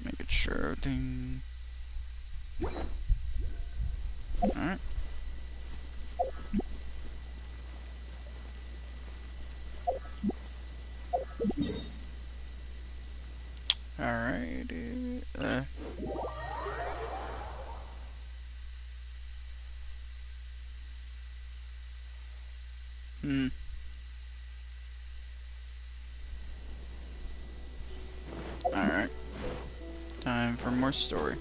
Making sure everything. Alright. Alright. Hmm. Alright. Time for more story.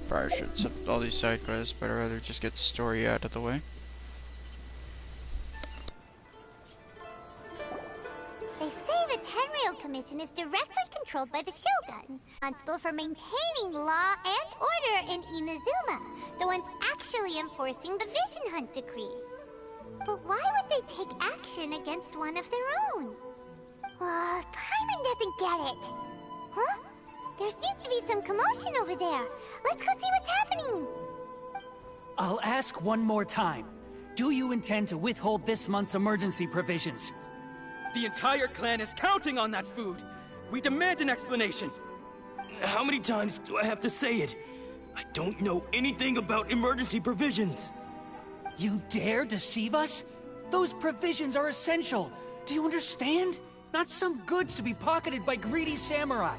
Probably should set all these side quests, but I'd rather just get story out of the way. They say the Tenryou Commission is directly controlled by the Shogun, responsible for maintaining law and order in Inazuma, the ones actually enforcing the Vision Hunt decree. But why would they take action against one of their own? Paimon doesn't get it. Huh? There seems to be some commotion over there. Let's go see what's happening. I'll ask one more time. Do you intend to withhold this month's emergency provisions? The entire clan is counting on that food. We demand an explanation. How many times do I have to say it? I don't know anything about emergency provisions. You dare deceive us? Those provisions are essential. Do you understand? Not some goods to be pocketed by greedy samurai.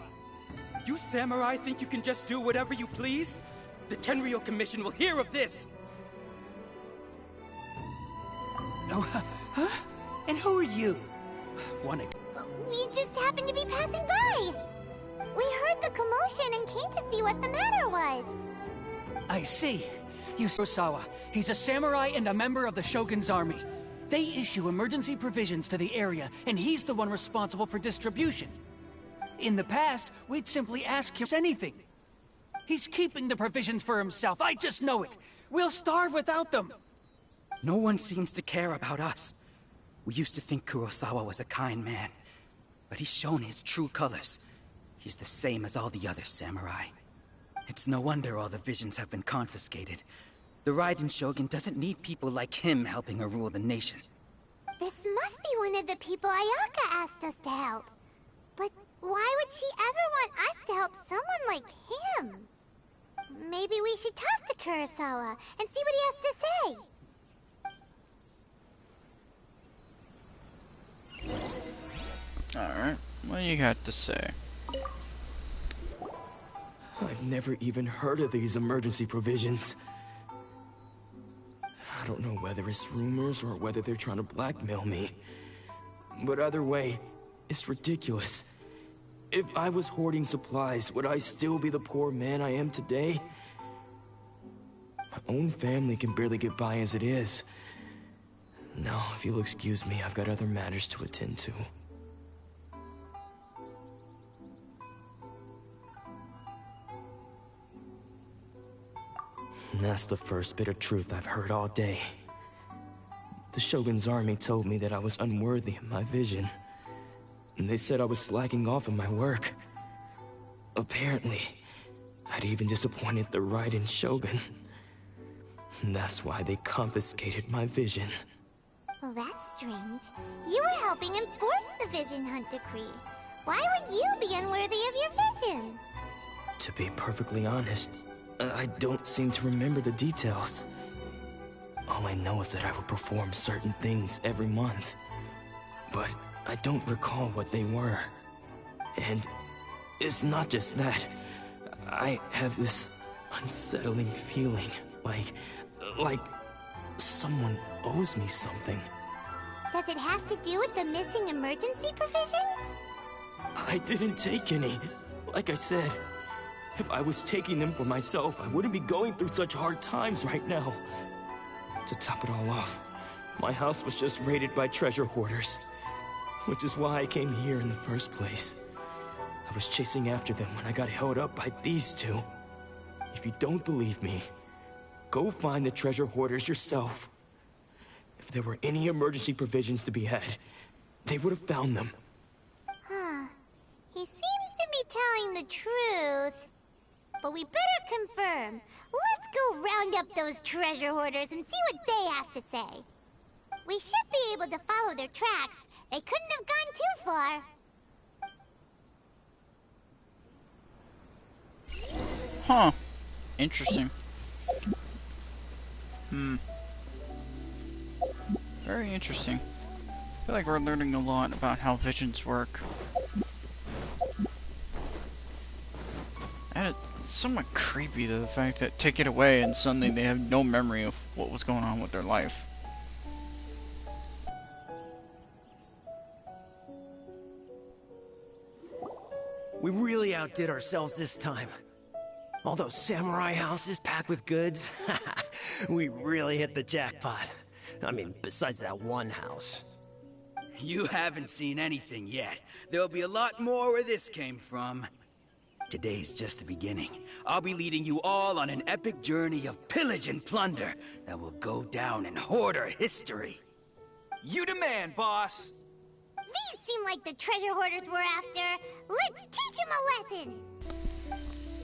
You samurai think you can just do whatever you please? The Tenryou Commission will hear of this! Oh, huh? And who are you? We just happened to be passing by. We heard the commotion and came to see what the matter was. I see. Yususawa. He's a samurai and a member of the Shogun's army. They issue emergency provisions to the area, and he's the one responsible for distribution. In the past, we'd simply ask him anything. He's keeping the provisions for himself, I just know it. We'll starve without them. No one seems to care about us. We used to think Kurosawa was a kind man, but he's shown his true colors. He's the same as all the other samurai. It's no wonder all the visions have been confiscated. The Raiden Shogun doesn't need people like him helping her rule the nation. This must be one of the people Ayaka asked us to help. But why would she ever want us to help someone like him? Maybe we should talk to Kurosawa and see what he has to say. Alright, what do you got to say? I've never even heard of these emergency provisions. I don't know whether it's rumors or whether they're trying to blackmail me. But either way, it's ridiculous. If I was hoarding supplies, would I still be the poor man I am today? My own family can barely get by as it is. Now, if you'll excuse me, I've got other matters to attend to. And that's the first bit of truth I've heard all day. The Shogun's army told me that I was unworthy of my vision. And they said I was slacking off in my work. Apparently, I'd even disappointed the Raiden Shogun. And that's why they confiscated my vision. Well, that's strange. You were helping enforce the Vision Hunt decree. Why would you be unworthy of your vision? To be perfectly honest, I don't seem to remember the details. All I know is that I would perform certain things every month. But I don't recall what they were. And it's not just that. I have this unsettling feeling, like someone owes me something. Does it have to do with the missing emergency provisions? I didn't take any. Like I said, if I was taking them for myself, I wouldn't be going through such hard times right now. To top it all off, my house was just raided by treasure hoarders. Which is why I came here in the first place. I was chasing after them when I got held up by these two. If you don't believe me, go find the treasure hoarders yourself. If there were any emergency provisions to be had, they would have found them. Huh. He seems to be telling the truth. But we better confirm. Let's go round up those treasure hoarders and see what they have to say. we should be able to follow their tracks. They couldn't have gone too far. Huh. Interesting. Very interesting. I feel like we're learning a lot about how visions work. And it's somewhat creepy, the fact that take it away and suddenly they have no memory of what was going on with their life. We really outdid ourselves this time. All those samurai houses packed with goods. We really hit the jackpot. I mean, besides that one house. You haven't seen anything yet. There'll be a lot more where this came from. Today's just the beginning. I'll be leading you all on an epic journey of pillage and plunder that will go down in Hoarder history. You demand, boss! These seem like the treasure hoarders we're after. Let's teach them a lesson.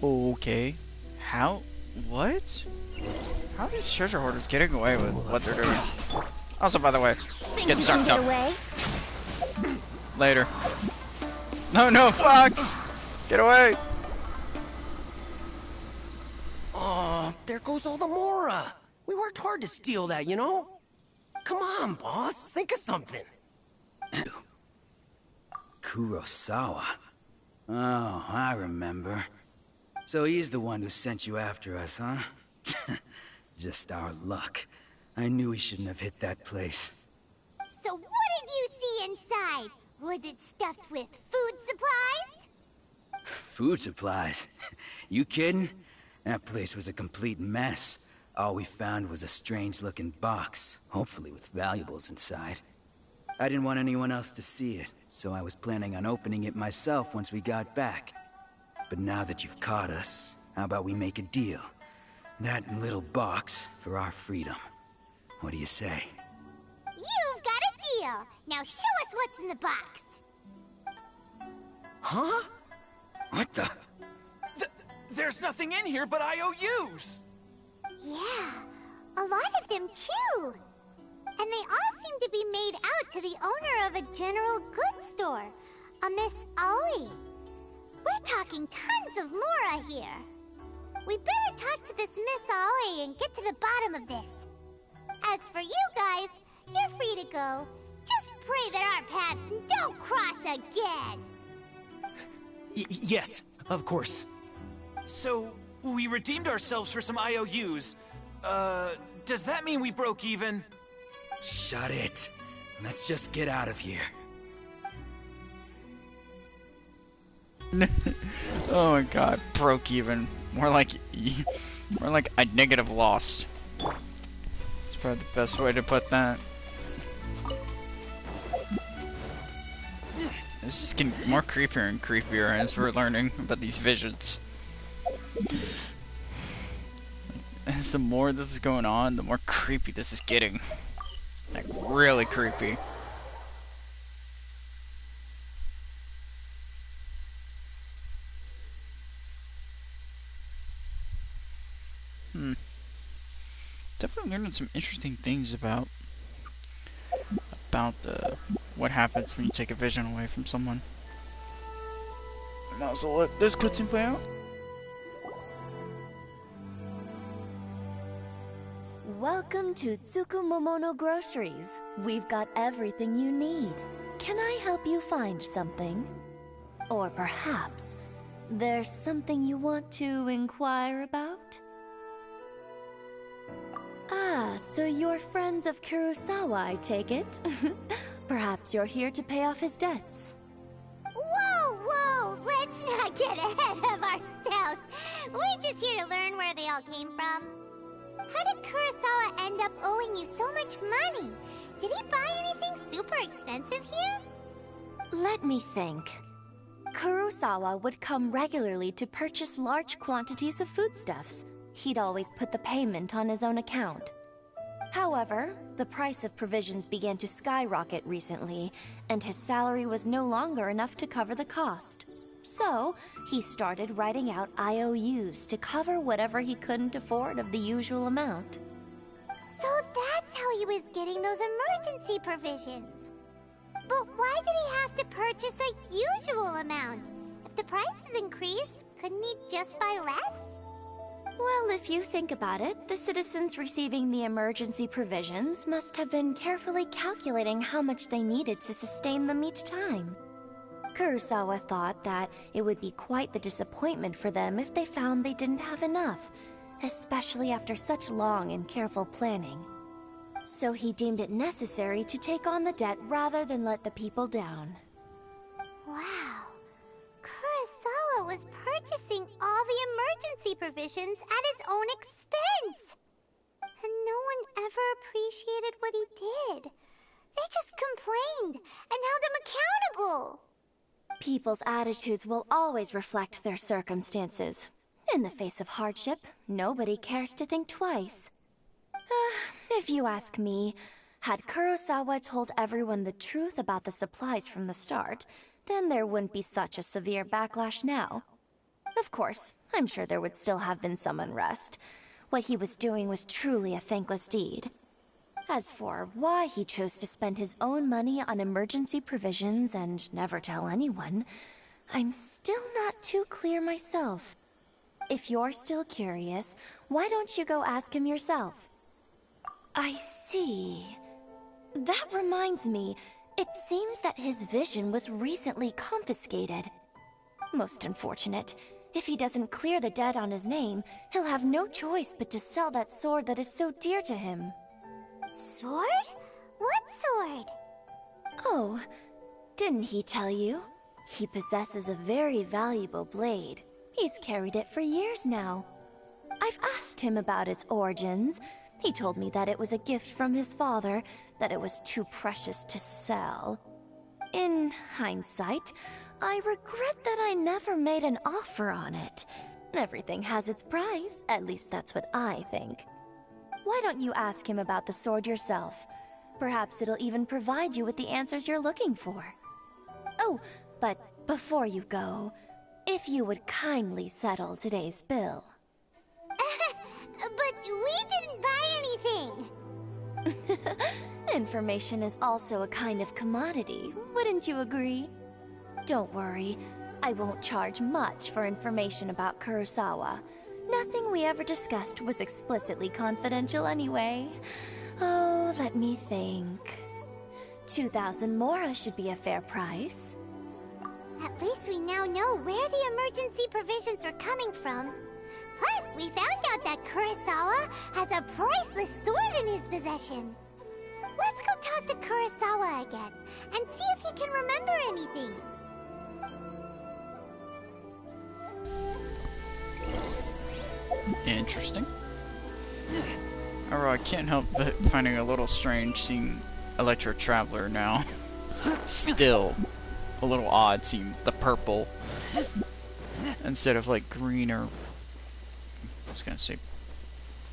Okay. How? What? How are these treasure hoarders getting away with what they're doing? Also, by the way, get sucked up. Away? Later. No, Fox! Get away! Oh, there goes all the Mora. We worked hard to steal that, you know? Come on, boss. Think of something. Kurosawa. Oh, I remember. So he's the one who sent you after us, huh? Just our luck. I knew he shouldn't have hit that place. So what did you see inside? Was it stuffed with food supplies? Food supplies? You kidding? That place was a complete mess. All we found was a strange-looking box, hopefully with valuables inside. I didn't want anyone else to see it, so I was planning on opening it myself once we got back. But now that you've caught us, how about we make a deal? That little box for our freedom. What do you say? You've got a deal. Now show us what's in the box. Huh? What the? There's nothing in here but IOUs! Yeah, a lot of them too. And they all seem to be made out to the owner of a general goods store, a Miss Aoi. We're talking tons of Mora here. We better talk to this Miss Aoi and get to the bottom of this. As for you guys, you're free to go. Just pray that our paths don't cross again. Yes, of course. So, we redeemed ourselves for some IOUs. Does that mean we broke even? Shut it. Let's just get out of here. Oh my god, broke even. More like a negative loss. That's probably the best way to put that. This is getting more creepier and creepier as we're learning about these visions. As the more this is going on, the more creepy this is getting. Like, really creepy. Definitely learning some interesting things about what happens when you take a vision away from someone. And also let this cutscene play out. Welcome to Tsukumomono Groceries. We've got everything you need. Can I help you find something? Or perhaps there's something you want to inquire about? Ah, so you're friends of Kurosawa, I take it? Perhaps you're here to pay off his debts. Whoa! Let's not get ahead of ourselves. We're just here to learn where they all came from. How did Kurosawa end up owing you so much money? Did he buy anything super expensive here? Let me think. Kurosawa would come regularly to purchase large quantities of foodstuffs. He'd always put the payment on his own account. However, the price of provisions began to skyrocket recently, and his salary was no longer enough to cover the cost. So, he started writing out IOUs to cover whatever he couldn't afford of the usual amount. So that's how he was getting those emergency provisions. But why did he have to purchase a usual amount? If the prices increased, couldn't he just buy less? Well, if you think about it, the citizens receiving the emergency provisions must have been carefully calculating how much they needed to sustain them each time. Kurosawa thought that it would be quite the disappointment for them if they found they didn't have enough, especially after such long and careful planning. So he deemed it necessary to take on the debt rather than let the people down. Wow. Kurosawa was purchasing all the emergency provisions at his own expense. And no one ever appreciated what he did. They just complained and held him accountable. People's attitudes will always reflect their circumstances. In the face of hardship, nobody cares to think twice. If you ask me, had Kurosawa told everyone the truth about the supplies from the start, then there wouldn't be such a severe backlash now. Of course, I'm sure there would still have been some unrest. What he was doing was truly a thankless deed. As for why he chose to spend his own money on emergency provisions and never tell anyone, I'm still not too clear myself. If you're still curious, why don't you go ask him yourself? I see. That reminds me, it seems that his vision was recently confiscated. Most unfortunate. If he doesn't clear the debt on his name, he'll have no choice but to sell that sword that is so dear to him. Sword? What sword? Oh, didn't he tell you? He possesses a very valuable blade. He's carried it for years now. I've asked him about its origins. He told me that it was a gift from his father, that it was too precious to sell. In hindsight, I regret that I never made an offer on it. Everything has its price, at least that's what I think. Why don't you ask him about the sword yourself? Perhaps it'll even provide you with the answers you're looking for. Oh, but before you go, if you would kindly settle today's bill. But we didn't buy anything! Information is also a kind of commodity, wouldn't you agree? Don't worry, I won't charge much for information about Kurosawa. Nothing we ever discussed was explicitly confidential anyway. Oh, let me think. 2,000 mora should be a fair price. At least we now know where the emergency provisions are coming from. Plus, we found out that Kurosawa has a priceless sword in his possession. Let's go talk to Kurosawa again and see if he can remember anything. Interesting. Although I can't help but finding a little strange seeing Electro Traveler now. Still a little odd seeing the purple instead of like green or I was gonna say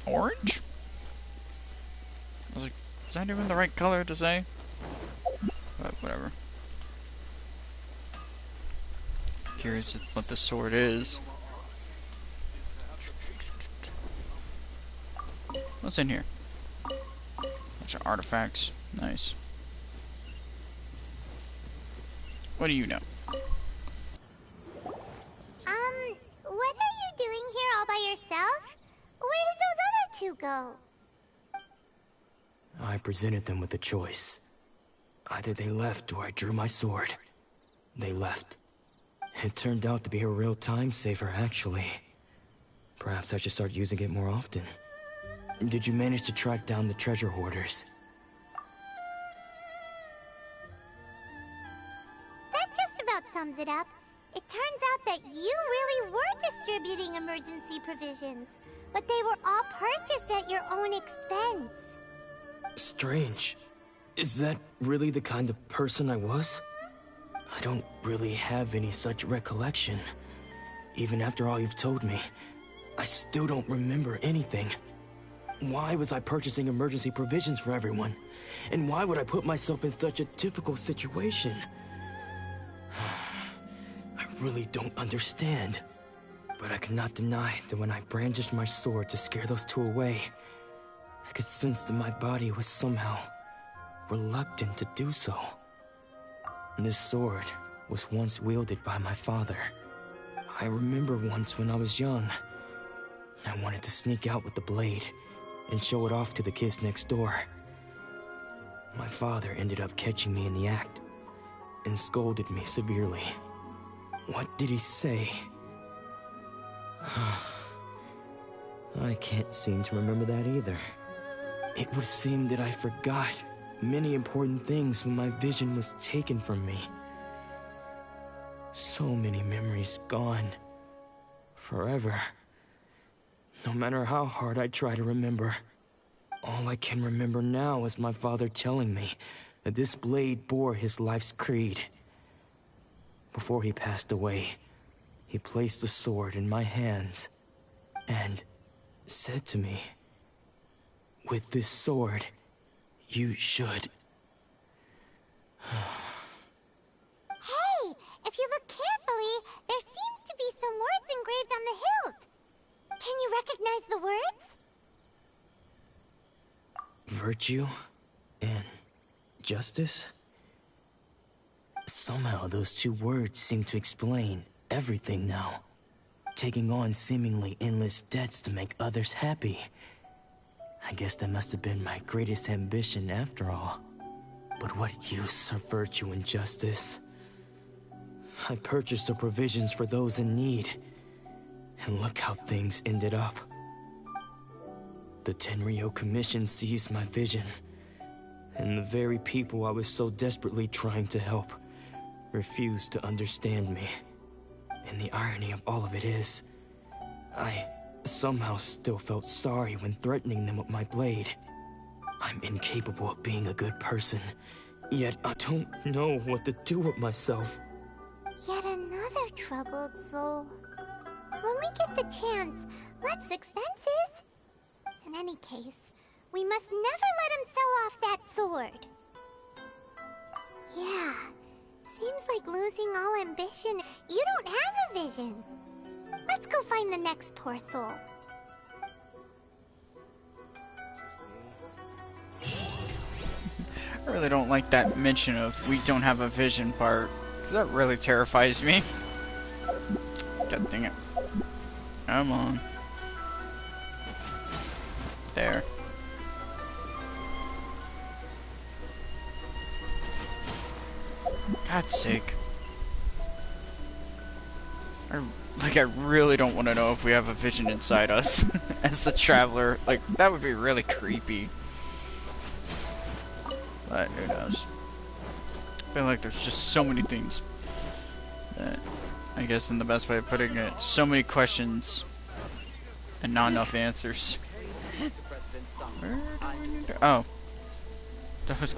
orange? I was like, is that even the right color to say? But whatever. Curious what the sword is. What's in here? Bunch of artifacts. Nice. What do you know? What are you doing here all by yourself? Where did those other two go? I presented them with a choice. Either they left or I drew my sword. They left. It turned out to be a real time saver, actually. Perhaps I should start using it more often. Did you manage to track down the treasure hoarders? That just about sums it up. It turns out that you really were distributing emergency provisions, but they were all purchased at your own expense. Strange. Is that really the kind of person I was? I don't really have any such recollection. Even after all you've told me, I still don't remember anything. Why was I purchasing emergency provisions for everyone? And why would I put myself in such a difficult situation? I really don't understand. But I cannot deny that when I brandished my sword to scare those two away, I could sense that my body was somehow reluctant to do so. This sword was once wielded by my father. I remember once when I was young, I wanted to sneak out with the blade and show it off to the kids next door. My father ended up catching me in the act and scolded me severely. What did he say? I can't seem to remember that either. It would seem that I forgot many important things when my vision was taken from me. So many memories gone. Forever. No matter how hard I try to remember, all I can remember now is my father telling me that this blade bore his life's creed. Before he passed away, he placed the sword in my hands and said to me, "With this sword, you should..." Hey, if you look carefully, there seems to be some words engraved on the hilt. Can you recognize the words? Virtue and justice? Somehow those two words seem to explain everything now. Taking on seemingly endless debts to make others happy. I guess that must have been my greatest ambition after all. But what use are virtue and justice? I purchased the provisions for those in need, and look how things ended up. The Tenryo Commission seized my vision, and the very people I was so desperately trying to help refused to understand me. And the irony of all of it is, I somehow still felt sorry when threatening them with my blade. I'm incapable of being a good person, yet I don't know what to do with myself. Yet another troubled soul. When we get the chance, let's expenses. In any case, we must never let him sell off that sword. Yeah, seems like losing all ambition. You don't have a vision. Let's go find the next poor soul. I really don't like that mention of "we don't have a vision" part, because that really terrifies me. God dang it. Come on. There. God's sake. I really don't want to know if we have a vision inside us as the traveler. Like, that would be really creepy. But who knows? I feel like there's just so many things that, I guess in the best way of putting it, so many questions and not enough answers. Oh. That was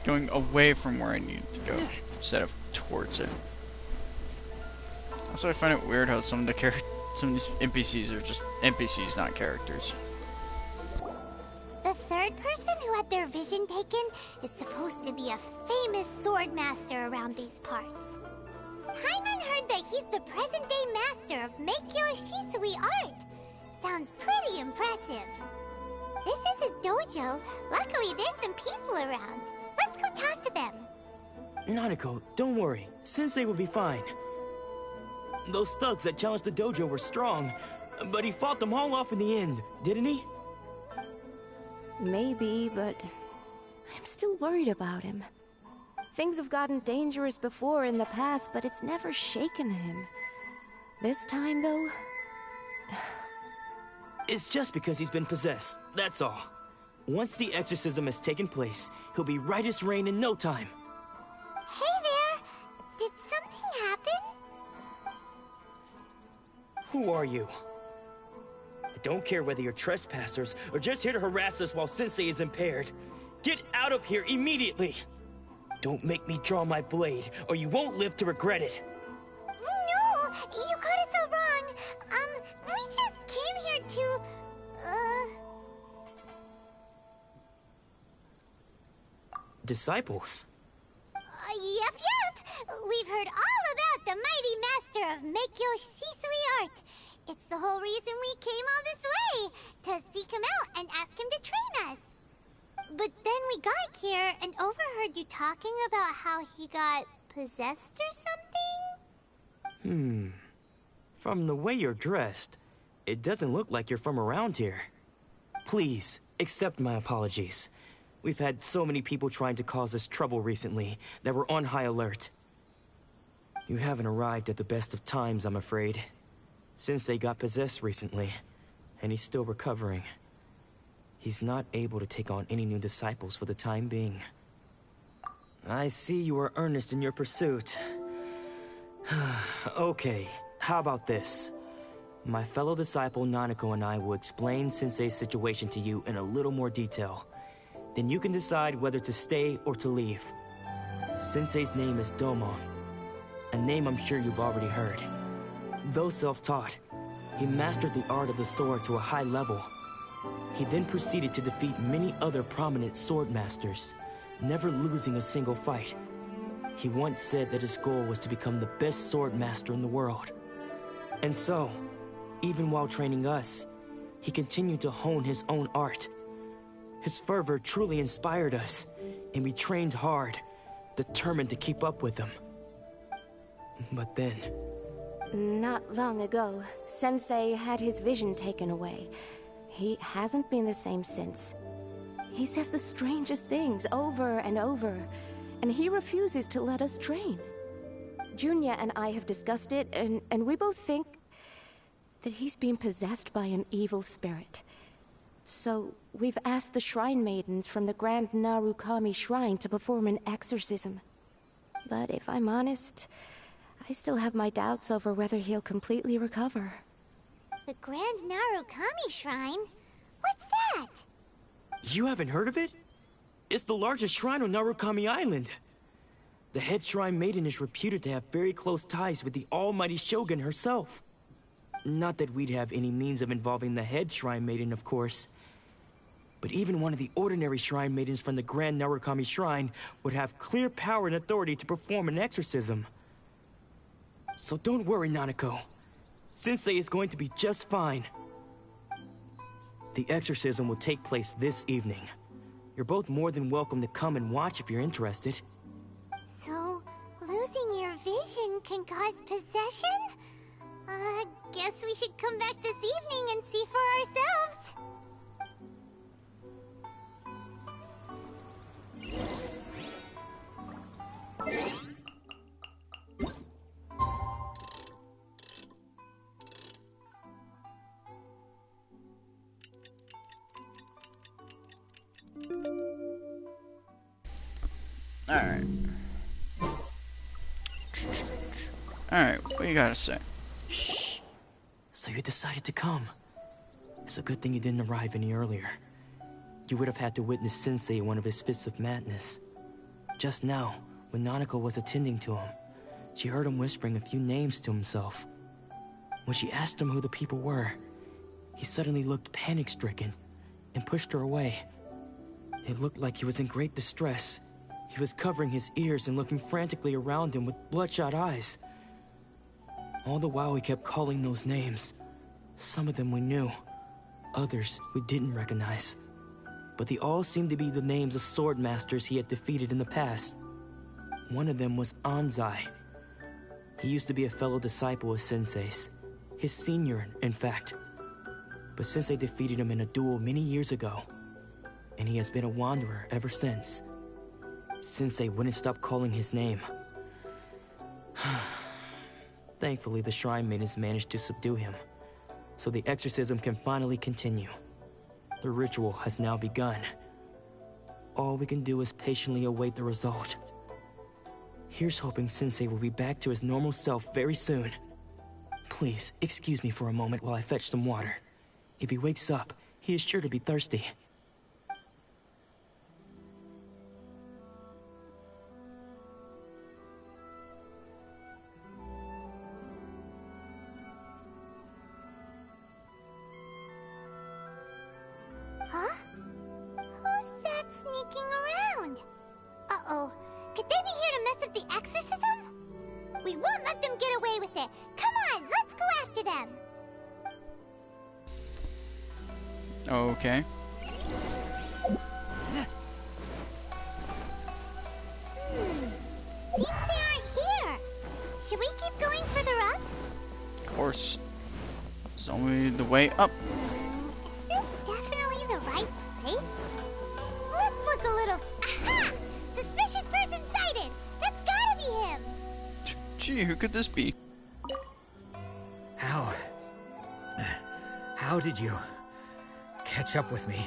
going away from where I needed to go instead of towards it. Also, I find it weird how some of these NPCs are just NPCs, not characters. The third person who had their vision taken is supposed to be a famous sword master around these parts. Paimon heard that he's the present-day master of Meikyo Shisui art. Sounds pretty impressive. This is his dojo. Luckily, there's some people around. Let's go talk to them. Nanako, don't worry. Sensei will be fine. Those thugs that challenged the dojo were strong, but he fought them all off in the end, didn't he? Maybe, but I'm still worried about him. Things have gotten dangerous before in the past, but it's never shaken him. This time, though... It's just because he's been possessed, that's all. Once the exorcism has taken place, he'll be right as rain in no time. Hey there! Did something happen? Who are you? I don't care whether you're trespassers or just here to harass us while Sensei is impaired. Get out of here immediately! Don't make me draw my blade, or you won't live to regret it. No! You got it so wrong! We just came here to... Disciples? Yep. We've heard all about the mighty master of Meikyo Shisui art. It's the whole reason we came all this way, to seek him out and ask him to train us. But then we got here and overheard you talking about how he got possessed or something? From the way you're dressed, it doesn't look like you're from around here. Please, accept my apologies. We've had so many people trying to cause us trouble recently that we're on high alert. You haven't arrived at the best of times, I'm afraid. Sensei got possessed recently, and he's still recovering. He's not able to take on any new disciples for the time being. I see you are earnest in your pursuit. Okay, how about this? My fellow disciple Nanako and I will explain Sensei's situation to you in a little more detail. Then you can decide whether to stay or to leave. Sensei's name is Domon, a name I'm sure you've already heard. Though self-taught, he mastered the art of the sword to a high level. He then proceeded to defeat many other prominent sword masters, never losing a single fight. He once said that his goal was to become the best sword master in the world. And so, even while training us, he continued to hone his own art. His fervor truly inspired us, and we trained hard, determined to keep up with him. But then... Not long ago, Sensei had his vision taken away. He hasn't been the same since. He says the strangest things over and over, and he refuses to let us train. Junya and I have discussed it, and we both think that he's been possessed by an evil spirit. So, we've asked the Shrine Maidens from the Grand Narukami Shrine to perform an exorcism. But if I'm honest, I still have my doubts over whether he'll completely recover. The Grand Narukami Shrine? What's that? You haven't heard of it? It's the largest shrine on Narukami Island. The head Shrine Maiden is reputed to have very close ties with the almighty Shogun herself. Not that we'd have any means of involving the head Shrine Maiden, of course. But even one of the ordinary Shrine Maidens from the Grand Narukami Shrine would have clear power and authority to perform an exorcism. So don't worry, Nanako. Sensei is going to be just fine. The exorcism will take place this evening. You're both more than welcome to come and watch if you're interested. So, losing your vision can cause possession? Guess we should come back this evening and see for ourselves. Alright. Alright, what you gotta say? Shh. So you decided to come. It's a good thing you didn't arrive any earlier. You would have had to witness Sensei in one of his fits of madness. Just now, when Nanako was attending to him, she heard him whispering a few names to himself. When she asked him who the people were, he suddenly looked panic-stricken and pushed her away. It looked like he was in great distress. He was covering his ears and looking frantically around him with bloodshot eyes. All the while he kept calling those names. Some of them we knew, others we didn't recognize. But they all seemed to be the names of sword masters he had defeated in the past. One of them was Anzai. He used to be a fellow disciple of Sensei's, his senior, in fact. But Sensei defeated him in a duel many years ago, and he has been a wanderer ever since. Sensei wouldn't stop calling his name. Thankfully, the Shrine Maidens managed to subdue him, so the exorcism can finally continue. The ritual has now begun. All we can do is patiently await the result. Here's hoping Sensei will be back to his normal self very soon. Please, excuse me for a moment while I fetch some water. If he wakes up, he is sure to be thirsty. Huh? Who's that sneaking around? Uh-oh. Could they be here to mess up the exorcism? We won't let them get away with it. Come on, let's go after them. Okay. Seems they aren't here. Should we keep going further up? Of course. It's only the way up. Is this definitely the right place? Let's look a little... Aha! Suspicious person sighted! That's gotta be him! Gee, who could this be? How did you catch up with me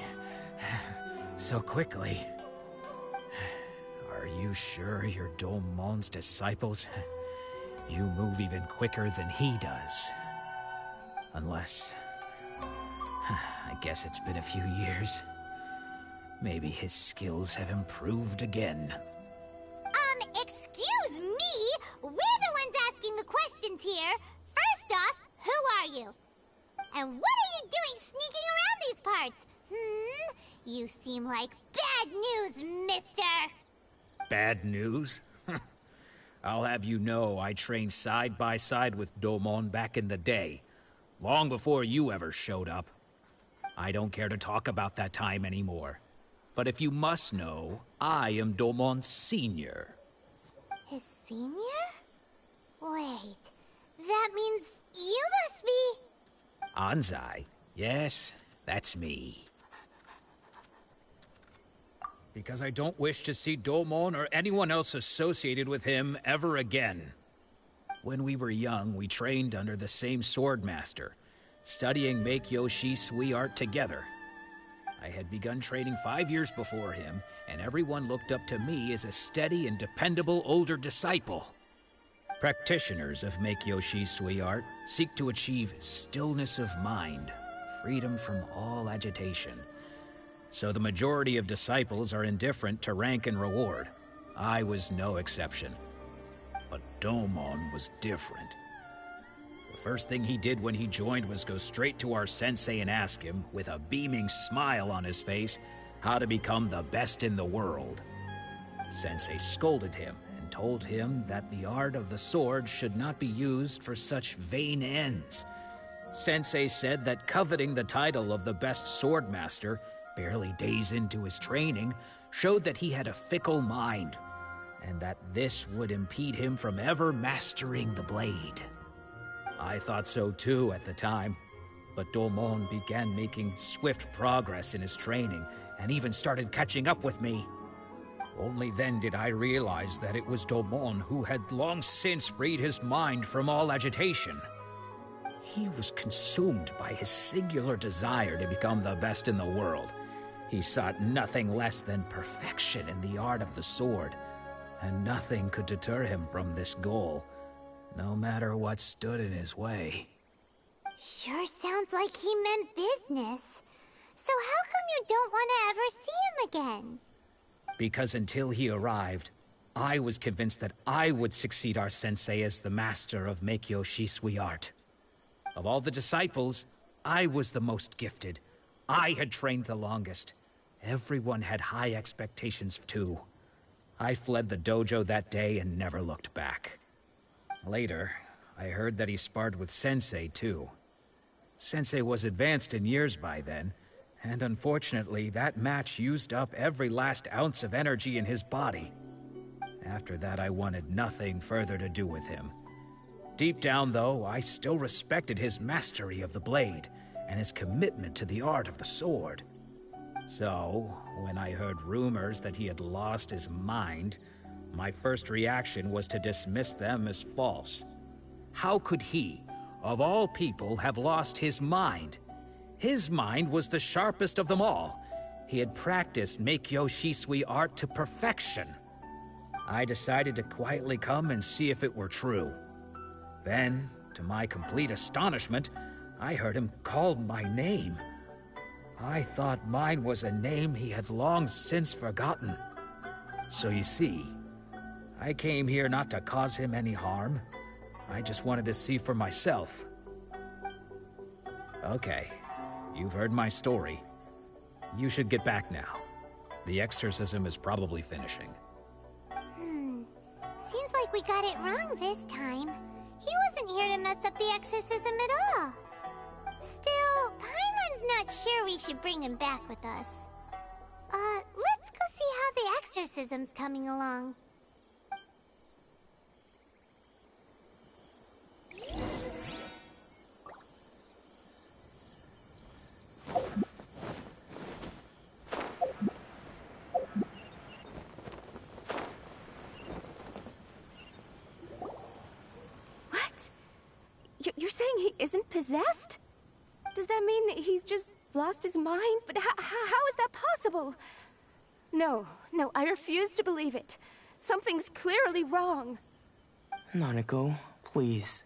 so quickly? Are you sure you're Domon's disciples? You move even quicker than he does. Unless... I guess it's been a few years. Maybe his skills have improved again. Excuse me? We're the ones asking the questions here. First off, who are you? And what are you doing sneaking around these parts? You seem like bad news, mister! Bad news? I'll have you know I trained side by side with Domon back in the day, long before you ever showed up. I don't care to talk about that time anymore. But if you must know, I am Domon's senior. His senior? Wait, that means you must be... Anzai? Yes, that's me. Because I don't wish to see Domon or anyone else associated with him ever again. When we were young, we trained under the same swordmaster, studying Make-Yoshi Sui art together. I had begun training 5 years before him, and everyone looked up to me as a steady and dependable older disciple. Practitioners of Make-Yoshi Sui art seek to achieve stillness of mind, freedom from all agitation. So the majority of disciples are indifferent to rank and reward. I was no exception. But Domon was different. The first thing he did when he joined was go straight to our sensei and ask him, with a beaming smile on his face, how to become the best in the world. Sensei scolded him and told him that the art of the sword should not be used for such vain ends. Sensei said that coveting the title of the best swordmaster, barely days into his training, showed that he had a fickle mind, and that this would impede him from ever mastering the blade. I thought so too at the time, but Domon began making swift progress in his training, and even started catching up with me. Only then did I realize that it was Domon who had long since freed his mind from all agitation. He was consumed by his singular desire to become the best in the world. He sought nothing less than perfection in the art of the sword, and nothing could deter him from this goal, no matter what stood in his way. Sure sounds like he meant business. So how come you don't want to ever see him again? Because until he arrived, I was convinced that I would succeed our sensei as the master of Make-Yoshi Sui art. Of all the disciples, I was the most gifted. I had trained the longest. Everyone had high expectations too. I fled the dojo that day and never looked back. Later, I heard that he sparred with Sensei too. Sensei was advanced in years by then, and unfortunately that match used up every last ounce of energy in his body. After that, I wanted nothing further to do with him. Deep down, though, I still respected his mastery of the blade and his commitment to the art of the sword. So, when I heard rumors that he had lost his mind, my first reaction was to dismiss them as false. How could he, of all people, have lost his mind? His mind was the sharpest of them all. He had practiced Make-Yoshi Sui art to perfection. I decided to quietly come and see if it were true. Then, to my complete astonishment, I heard him call my name. I thought mine was a name he had long since forgotten. So you see, I came here not to cause him any harm. I just wanted to see for myself. Okay, you've heard my story. You should get back now. The exorcism is probably finishing. Seems like we got it wrong this time. He wasn't here to mess up the exorcism at all. Still, Paimon's not sure we should bring him back with us. Let's go see how the exorcism's coming along. What? You're saying he isn't possessed? Does that mean he's just lost his mind? But how is that possible? No, I refuse to believe it. Something's clearly wrong. Nanako, please.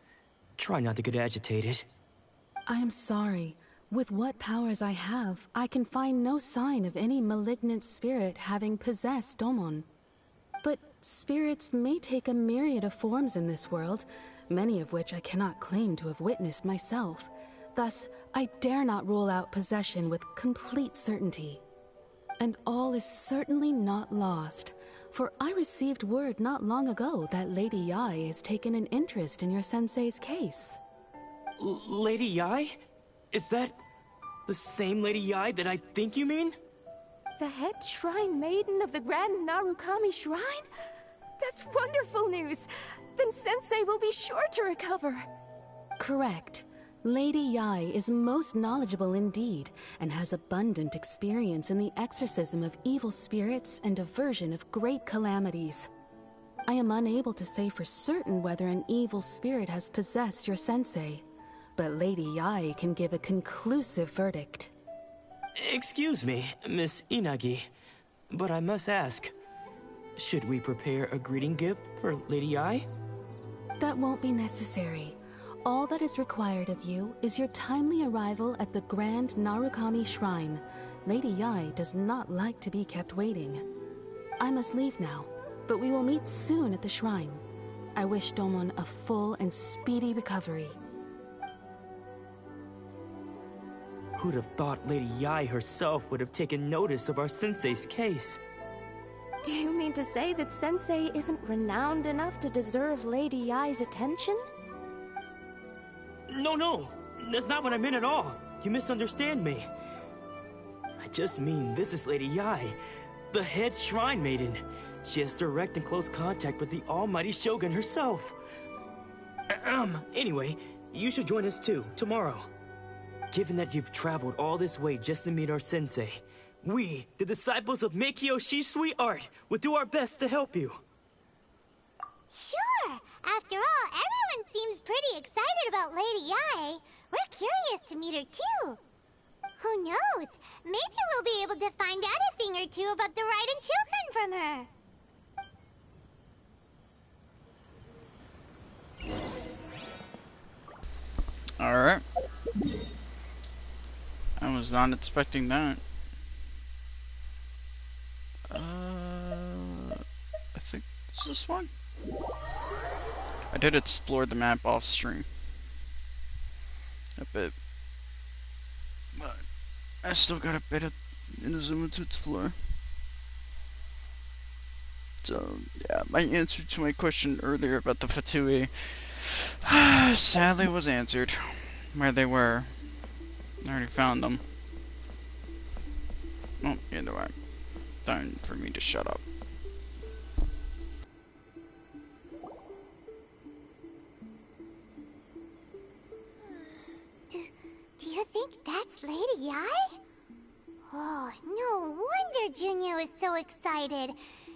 Try not to get agitated. I am sorry. With what powers I have, I can find no sign of any malignant spirit having possessed Domon. But spirits may take a myriad of forms in this world, many of which I cannot claim to have witnessed myself. Thus, I dare not rule out possession with complete certainty. And all is certainly not lost, for I received word not long ago that Lady Yae has taken an interest in your sensei's case. Lady Yae? Is that the same Lady Yae that I think you mean? The head shrine maiden of the Grand Narukami Shrine? That's wonderful news! Then Sensei will be sure to recover. Correct. Lady Yae is most knowledgeable indeed, and has abundant experience in the exorcism of evil spirits and aversion of great calamities. I am unable to say for certain whether an evil spirit has possessed your sensei, but Lady Yae can give a conclusive verdict. Excuse me, Miss Inagi, but I must ask, should we prepare a greeting gift for Lady Yae? That won't be necessary. All that is required of you is your timely arrival at the Grand Narukami Shrine. Lady Yae does not like to be kept waiting. I must leave now, but we will meet soon at the shrine. I wish Domon a full and speedy recovery. Who'd have thought Lady Yae herself would have taken notice of our sensei's case? Do you mean to say that Sensei isn't renowned enough to deserve Lady Yae's attention? No, that's not what I meant at all. You misunderstand me. I just mean this is Lady Yae, the head shrine maiden. She has direct and close contact with the almighty Shogun herself. Anyway, you should join us too, tomorrow. Given that you've traveled all this way just to meet our sensei, we, the disciples of Meikyo Shisui Art, will do our best to help you. Sure! After all, everyone seems pretty excited about Lady Yae. We're curious to meet her too. Who knows? Maybe we'll be able to find out a thing or two about the Raiden Shogun from her. Alright. I was not expecting that. I think it's this one. I did explore the map off stream a bit, but I still got a bit of Inazuma to explore. So yeah, my answer to my question earlier about the Fatui sadly was answered. Where they were, I already found them. Well, either way, time for me to shut up. Do you think that's Lady Yae? Oh, no wonder Junyo is so excited.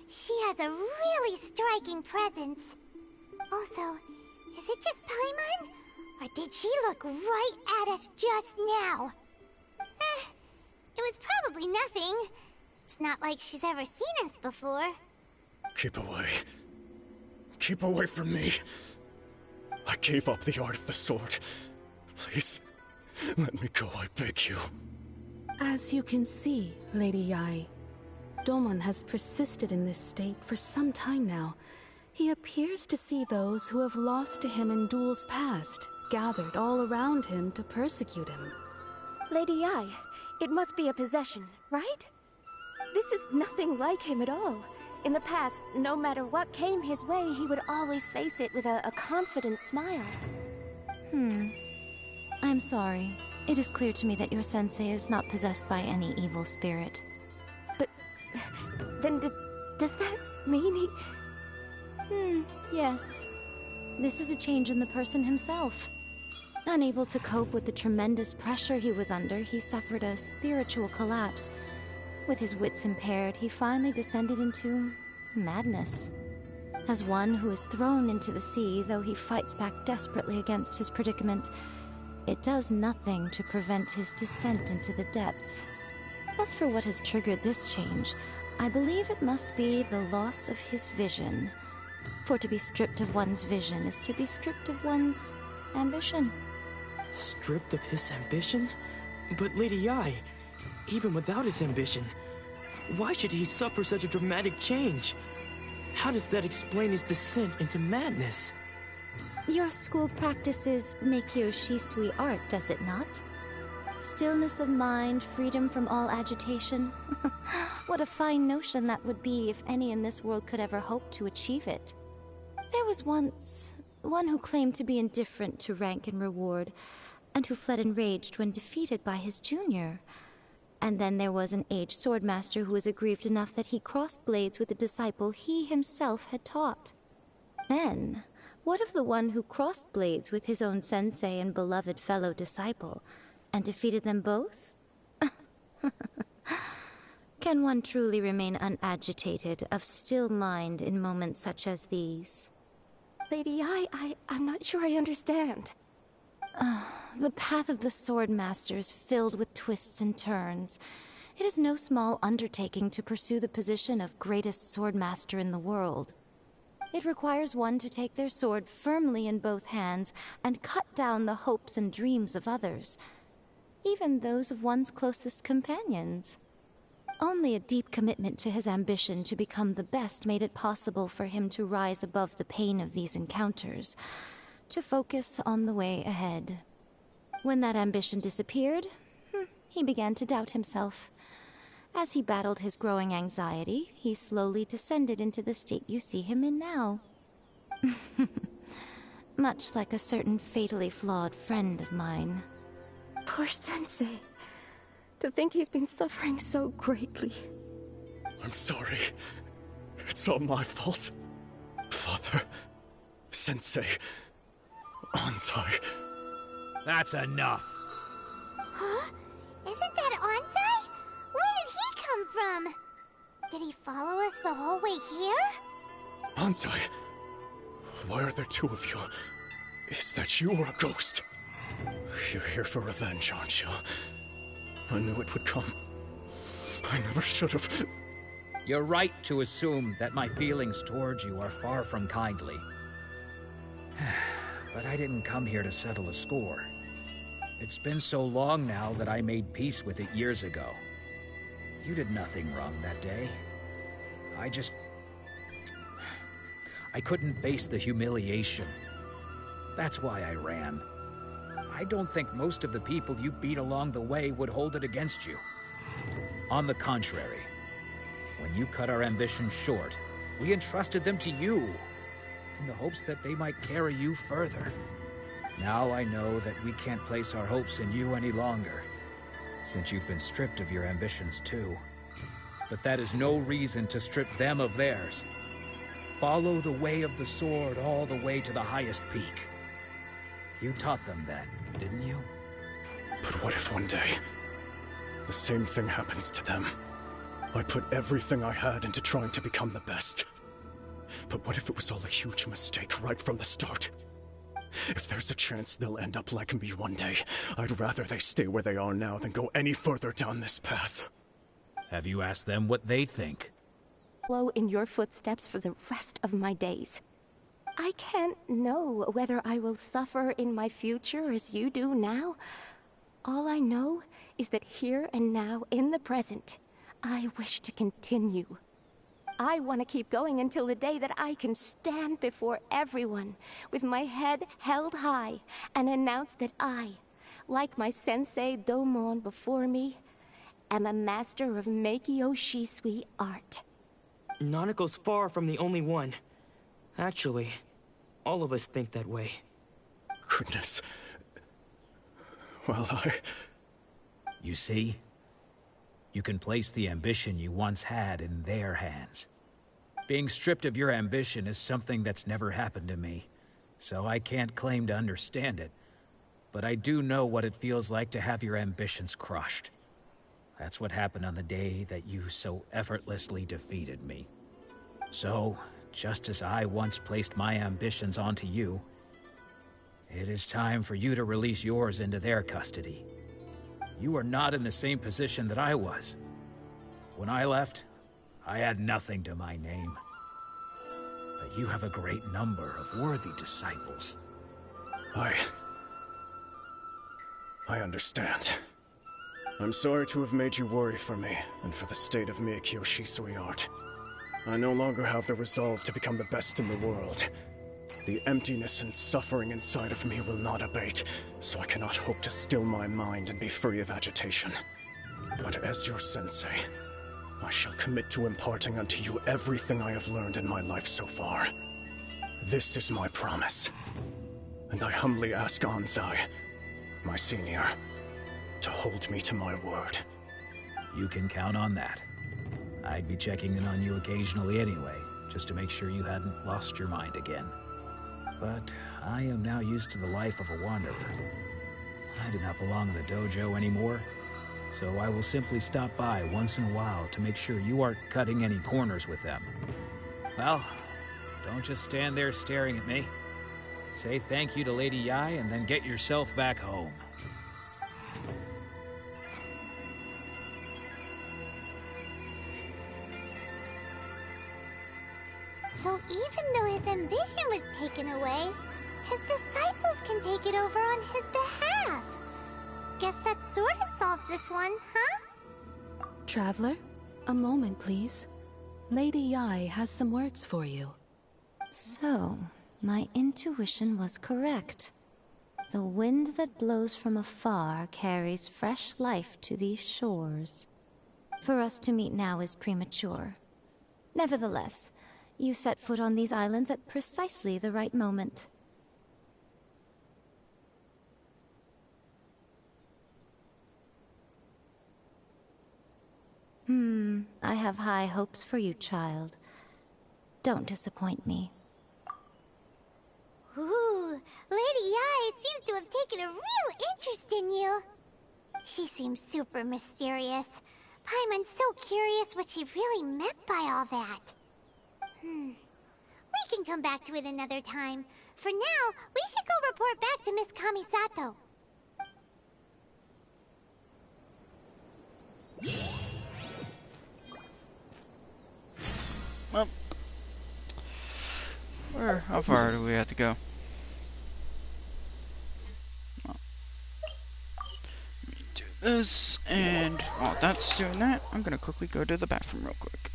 She has a really striking presence. Also, is it just Paimon? Or did she look right at us just now? It was probably nothing. It's not like she's ever seen us before. Keep away. Keep away from me. I gave up the art of the sword. Please, let me go, I beg you. As you can see, Lady Yae, Domon has persisted in this state for some time now. He appears to see those who have lost to him in duels past, gathered all around him to persecute him. Lady Yae, it must be a possession, right? This is nothing like him at all. In the past, no matter what came his way, he would always face it with a confident smile. I'm sorry. It is clear to me that your sensei is not possessed by any evil spirit. But then does that mean he... Yes. This is a change in the person himself. Unable to cope with the tremendous pressure he was under, he suffered a spiritual collapse. With his wits impaired, he finally descended into madness. As one who is thrown into the sea, though he fights back desperately against his predicament, it does nothing to prevent his descent into the depths. As for what has triggered this change, I believe it must be the loss of his vision. For to be stripped of one's vision is to be stripped of one's ambition. Stripped of his ambition? But Lady Yae, even without his ambition, why should he suffer such a dramatic change? How does that explain his descent into madness? Your school practices Meikyo Shisui art, does it not? Stillness of mind, freedom from all agitation. What a fine notion that would be if any in this world could ever hope to achieve it. There was once one who claimed to be indifferent to rank and reward, and who fled enraged when defeated by his junior. And then there was an aged swordmaster who was aggrieved enough that he crossed blades with a disciple he himself had taught. Then, what of the one who crossed blades with his own sensei and beloved fellow disciple, and defeated them both? Can one truly remain unagitated, of still mind in moments such as these? Lady Yae, I'm not sure I understand. The path of the Swordmaster is filled with twists and turns. It is no small undertaking to pursue the position of greatest Swordmaster in the world. It requires one to take their sword firmly in both hands and cut down the hopes and dreams of others, even those of one's closest companions. Only a deep commitment to his ambition to become the best made it possible for him to rise above the pain of these encounters, to focus on the way ahead. When that ambition disappeared, he began to doubt himself. As he battled his growing anxiety, he slowly descended into the state you see him in now. Much like a certain fatally flawed friend of mine. Poor Sensei. To think he's been suffering so greatly. I'm sorry. It's all my fault. Father, Sensei, Anzai. That's enough. Huh? Isn't that Anzai? Where did he come from? Did he follow us the whole way here? Anzai, why are there two of you? Is that you or a ghost? You're here for revenge, aren't you? I knew it would come. I never should have. You're right to assume that my feelings towards you are far from kindly. But I didn't come here to settle a score. It's been so long now that I made peace with it years ago. You did nothing wrong that day. I couldn't face the humiliation. That's why I ran. I don't think most of the people you beat along the way would hold it against you. On the contrary, when you cut our ambitions short, we entrusted them to you, in the hopes that they might carry you further. Now I know that we can't place our hopes in you any longer, since you've been stripped of your ambitions too. But that is no reason to strip them of theirs. Follow the way of the sword all the way to the highest peak. You taught them that, didn't you? But what if one day, the same thing happens to them? I put everything I had into trying to become the best. But what if it was all a huge mistake right from the start? If there's a chance they'll end up like me one day, I'd rather they stay where they are now than go any further down this path. Have you asked them what they think? Follow in your footsteps for the rest of my days. I can't know whether I will suffer in my future as you do now. All I know is that here and now, in the present, I wish to continue. I want to keep going until the day that I can stand before everyone with my head held high and announce that I, like my sensei Domon before me, am a master of Meikyo Shisui art. Nanako's far from the only one. Actually, all of us think that way. Goodness. Well, You see? You can place the ambition you once had in their hands. Being stripped of your ambition is something that's never happened to me, so I can't claim to understand it. But I do know what it feels like to have your ambitions crushed. That's what happened on the day that you so effortlessly defeated me. So, just as I once placed my ambitions onto you, it is time for you to release yours into their custody. You are not in the same position that I was. When I left, I had nothing to my name. But you have a great number of worthy disciples. I understand. I'm sorry to have made you worry for me, and for the state of Miyakyo Shisui art. I no longer have the resolve to become the best in the world. The emptiness and suffering inside of me will not abate, so I cannot hope to still my mind and be free of agitation. But as your sensei, I shall commit to imparting unto you everything I have learned in my life so far. This is my promise. And I humbly ask Anzai, my senior, to hold me to my word. You can count on that. I'd be checking in on you occasionally anyway, just to make sure you hadn't lost your mind again. But I am now used to the life of a wanderer. I do not belong in the dojo anymore, so I will simply stop by once in a while to make sure you aren't cutting any corners with them. Well, don't just stand there staring at me. Say thank you to Lady Yai and then get yourself back home. So even though his ambition was taken away, his disciples can take it over on his behalf. Guess that sort of solves this one, huh? Traveler, a moment, please. Lady Yai has some words for you. So, my intuition was correct. The wind that blows from afar carries fresh life to these shores. For us to meet now is premature. Nevertheless, you set foot on these islands at precisely the right moment. I have high hopes for you, child. Don't disappoint me. Ooh, Lady Yai seems to have taken a real interest in you. She seems super mysterious. Paimon's so curious what she really meant by all that. We can come back to it another time. For now, we should go report back to Miss Kamisato. Well, how far do we have to go? Well, let me do this, and while that's doing that, I'm gonna quickly go to the bathroom real quick.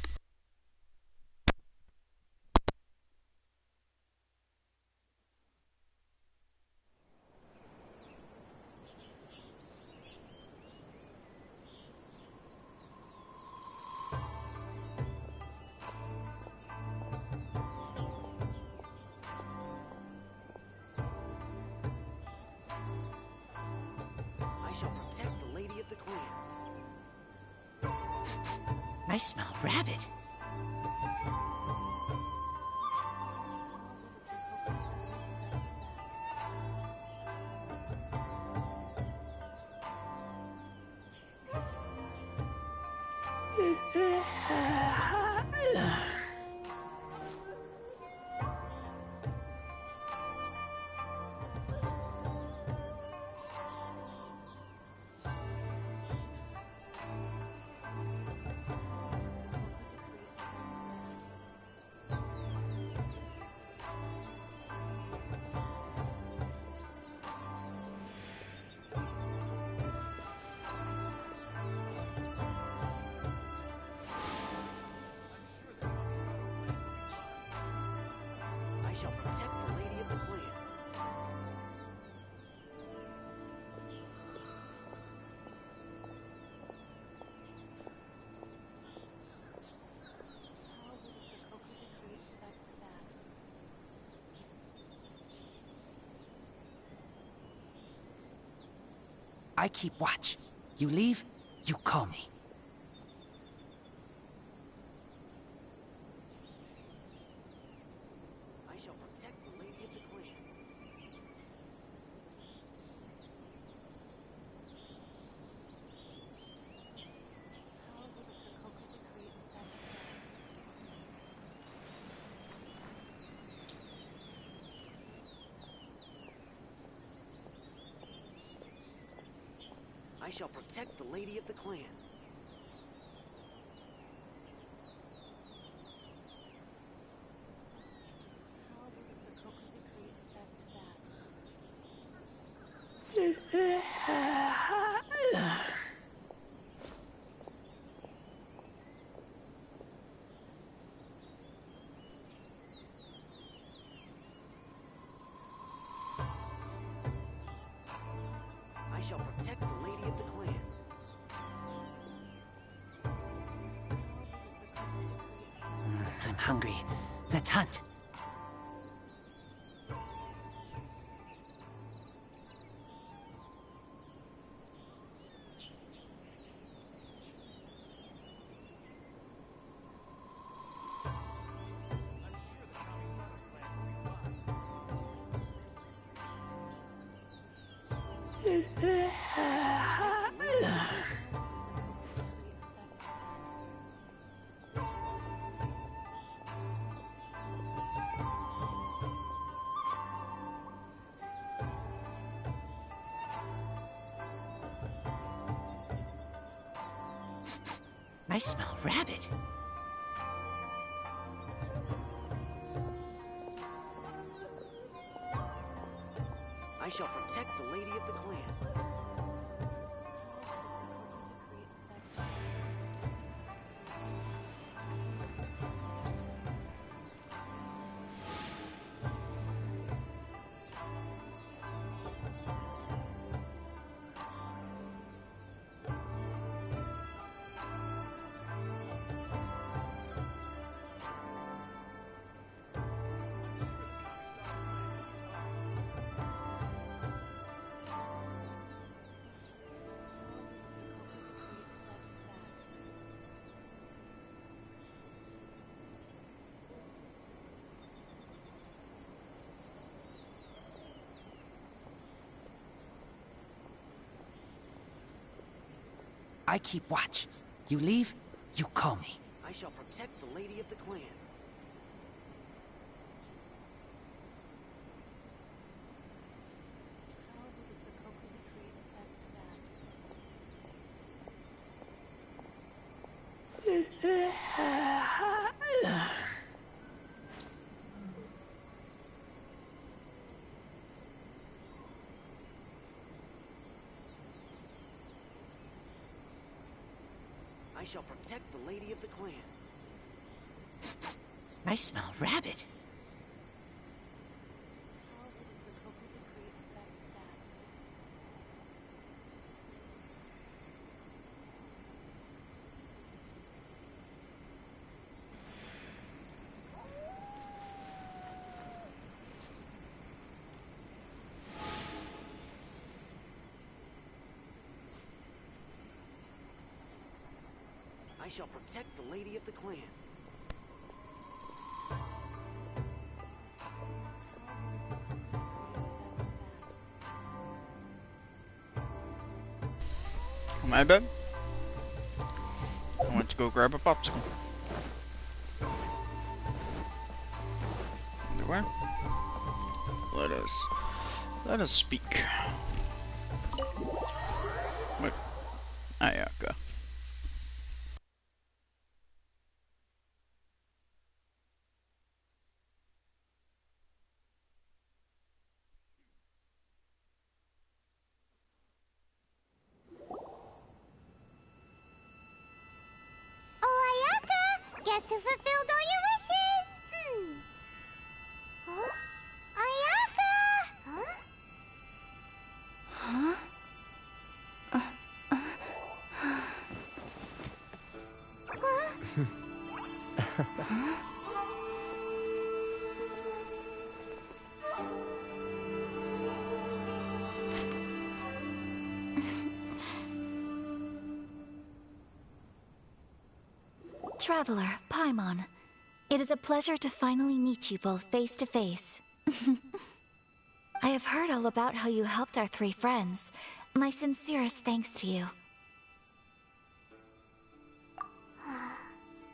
I shall protect the Lady of the Clan. I smell rabbit. I shall protect the Lady of the Clan. I keep watch. You leave, you call me. I shall protect the Lady of the Clan. I shall protect the Lady of the Clan. How will the Sokoka decree affect that? I shall protect the Lady of the Clan. I'm hungry. Let's hunt. I smell rabbit. I shall protect the Lady of the Clan. I keep watch. You leave, you call me. I shall protect the Lady of the Clan. How will the Sokoka decree affect that? I shall protect the Lady of the Clan. I smell rabbit. How will the Sokoka decree affect that? I shall protect the Lady of the Clan. My bad. I went to go grab a popsicle. Anywhere? Let us speak. Wait. Ayaka. Guess who fulfilled all your wishes? Huh? Ayaka! Huh? Traveler, Paimon. It is a pleasure to finally meet you both face to face. I have heard all about how you helped our 3 friends. My sincerest thanks to you.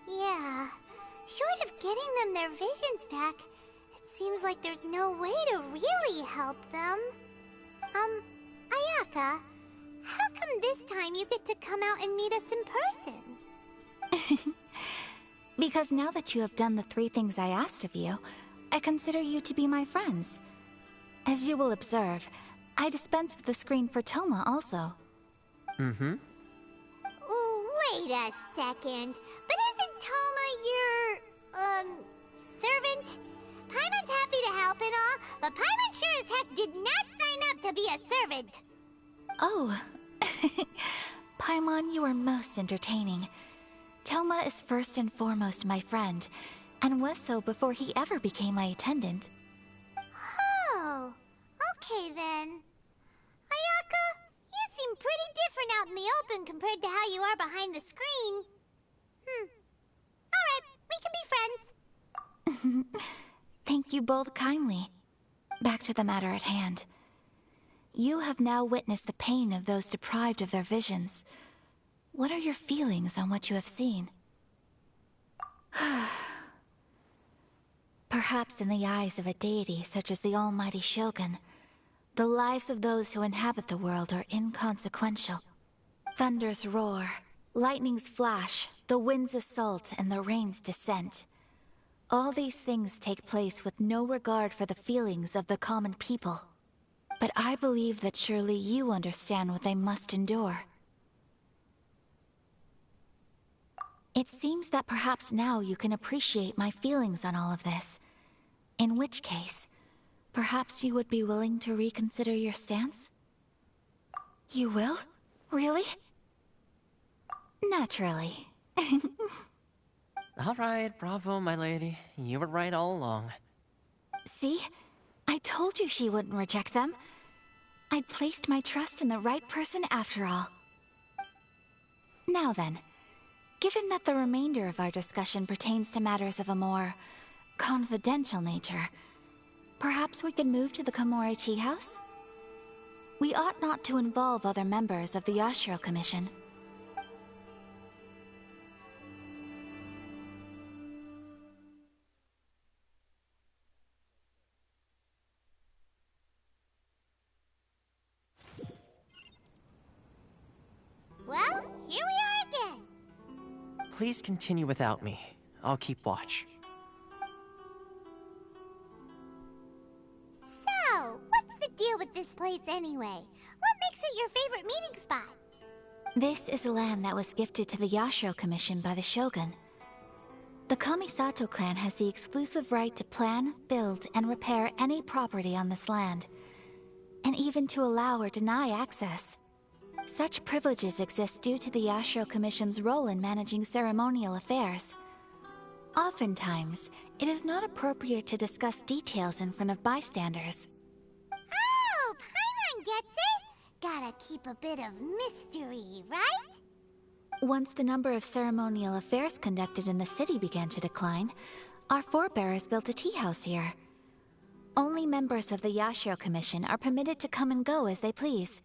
Yeah. Short of getting them their visions back, it seems like there's no way to really help them. Ayaka, how come this time you get to come out and meet us in person? Because now that you have done the 3 things I asked of you, I consider you to be my friends. As you will observe, I dispense with the screen for Toma also. Mm-hmm. Wait a second. But isn't Toma your, servant? Paimon's happy to help and all, but Paimon sure as heck did not sign up to be a servant. Oh. Paimon, you are most entertaining. Toma is first and foremost my friend, and was so before he ever became my attendant. Oh, okay then. Ayaka, you seem pretty different out in the open compared to how you are behind the screen. Alright, we can be friends. Thank you both kindly. Back to the matter at hand. You have now witnessed the pain of those deprived of their visions. What are your feelings on what you have seen? Perhaps in the eyes of a deity such as the almighty Shogun, the lives of those who inhabit the world are inconsequential. Thunders roar, lightnings flash, the winds assault, and the rains descent. All these things take place with no regard for the feelings of the common people. But I believe that surely you understand what they must endure. It seems that perhaps now you can appreciate my feelings on all of this. In which case, perhaps you would be willing to reconsider your stance? You will? Really? Naturally. Alright, bravo, my lady. You were right all along. See? I told you she wouldn't reject them. I'd placed my trust in the right person after all. Now then, given that the remainder of our discussion pertains to matters of a more confidential nature, perhaps we could move to the Komori Tea House? We ought not to involve other members of the Yashiro Commission. Well, here we are again. Please continue without me. I'll keep watch. So, what's the deal with this place anyway? What makes it your favorite meeting spot? This is land that was gifted to the Yashiro Commission by the Shogun. The Kamisato clan has the exclusive right to plan, build, and repair any property on this land, and even to allow or deny access. Such privileges exist due to the Yashiro Commission's role in managing ceremonial affairs. Oftentimes, it is not appropriate to discuss details in front of bystanders. Oh, Paimon gets it! Gotta keep a bit of mystery, right? Once the number of ceremonial affairs conducted in the city began to decline, our forebears built a tea house here. Only members of the Yashiro Commission are permitted to come and go as they please.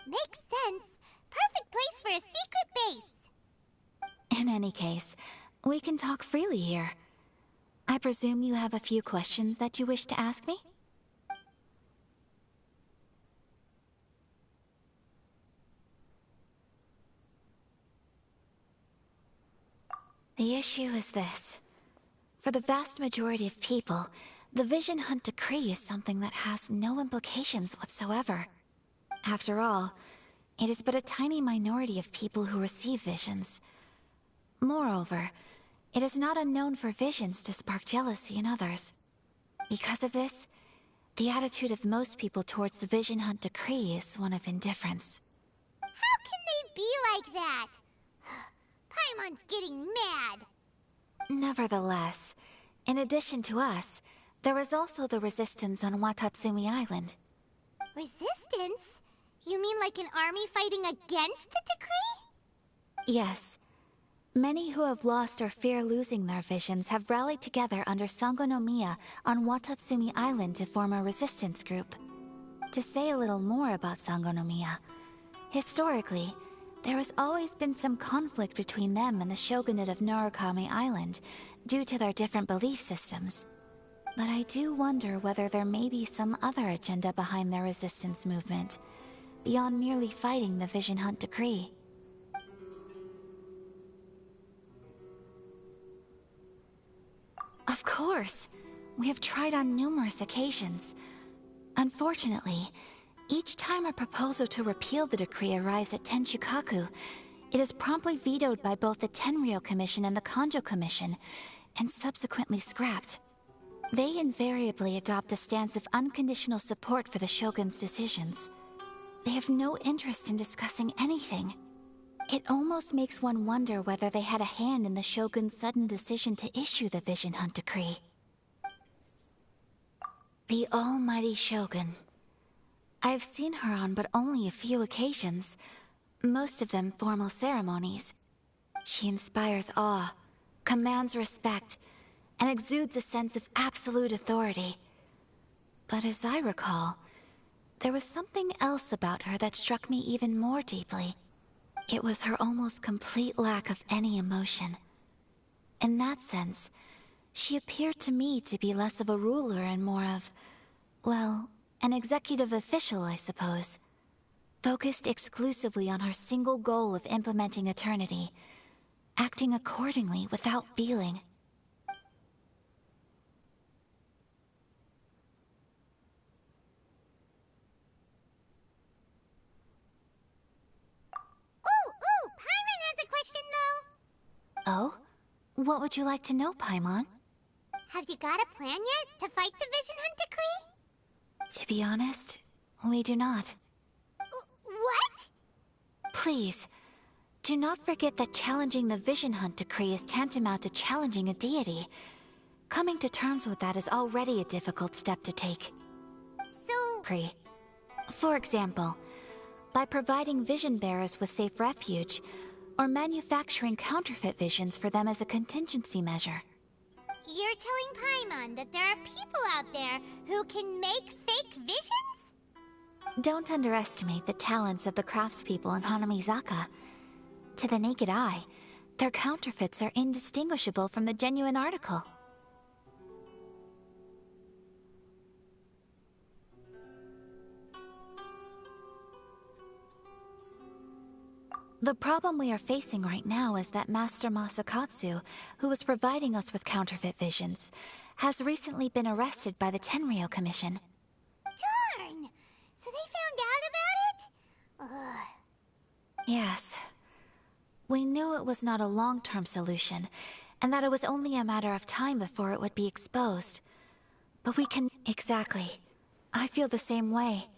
Makes sense. Perfect place for a secret base. In any case, we can talk freely here. I presume you have a few questions that you wish to ask me? The issue is this. For the vast majority of people, the Vision Hunt Decree is something that has no implications whatsoever. After all, it is but a tiny minority of people who receive visions. Moreover, it is not unknown for visions to spark jealousy in others. Because of this, the attitude of most people towards the Vision Hunt Decree is one of indifference. How can they be like that? Paimon's getting mad. Nevertheless, in addition to us, there is also the resistance on Watatsumi Island. Many who have lost or fear losing their visions have rallied together under Sangonomiya on Watatsumi Island to form a resistance group. To say a little more about Sangonomiya, historically, there has always been some conflict between them and the shogunate of Narukami Island due to their different belief systems. But I do wonder whether there may be some other agenda behind their resistance movement, beyond merely fighting the Vision Hunt decree. Of course! We have tried on numerous occasions. Unfortunately, each time a proposal to repeal the decree arrives at Tenshukaku, it is promptly vetoed by both the Tenryou Commission and the Kanjo Commission, and subsequently scrapped. They invariably adopt a stance of unconditional support for the Shogun's decisions. They have no interest in discussing anything. It almost makes one wonder whether they had a hand in the Shogun's sudden decision to issue the Vision Hunt decree. The almighty Shogun. I've seen her on but only a few occasions, most of them formal ceremonies. She inspires awe, commands respect, and exudes a sense of absolute authority. But as I recall, there was something else about her that struck me even more deeply. It was her almost complete lack of any emotion. In that sense, she appeared to me to be less of a ruler and more of, well, an executive official, I suppose. Focused exclusively on her single goal of implementing eternity, acting accordingly without feeling. Ooh, Paimon has a question though. Oh? What would you like to know, Paimon? Have you got a plan yet to fight the Vision Hunt decree? To be honest, we do not. What? Please, do not forget that challenging the Vision Hunt decree is tantamount to challenging a deity. Coming to terms with that is already a difficult step to take. So... For example, by providing vision bearers with safe refuge, or manufacturing counterfeit visions for them as a contingency measure. You're telling Paimon that there are people out there who can make fake visions? Don't underestimate the talents of the craftspeople in Hanamizaka. To the naked eye, their counterfeits are indistinguishable from the genuine article. The problem we are facing right now is that Master Masakatsu, who was providing us with counterfeit visions, has recently been arrested by the Tenryou Commission. Darn! So they found out about it? Ugh. Yes. We knew it was not a long-term solution, and that it was only a matter of time before it would be exposed. But we can... Exactly. I feel the same way.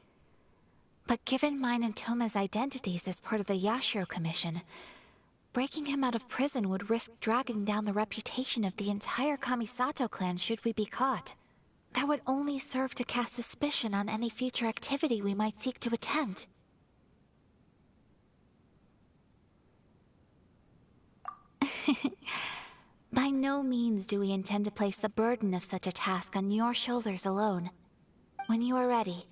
But given mine and Toma's identities as part of the Yashiro Commission, breaking him out of prison would risk dragging down the reputation of the entire Kamisato clan should we be caught. That would only serve to cast suspicion on any future activity we might seek to attempt. By no means do we intend to place the burden of such a task on your shoulders alone. When you are ready,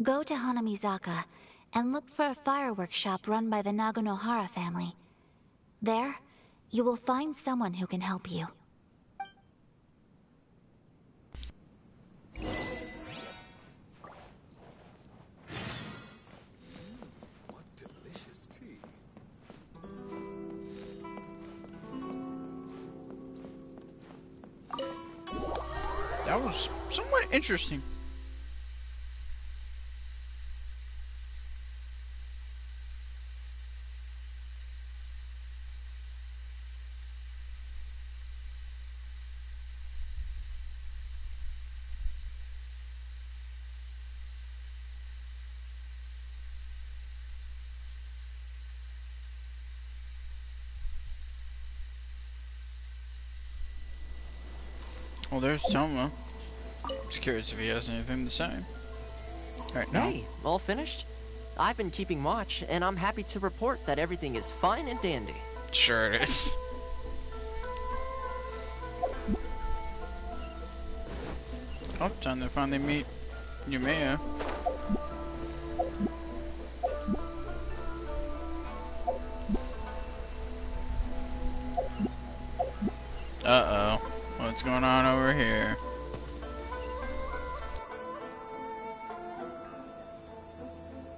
go to Hanamizaka and look for a fireworks shop run by the Nagonohara family. There, you will find someone who can help you. What delicious tea. That was somewhat interesting. Well, there's Toma. Just curious if he has anything to say. Right now. Hey, all finished? I've been keeping watch, and I'm happy to report that everything is fine and dandy. Sure it is. Oh, time to finally meet Yumea. Uh-oh. What's going on over here?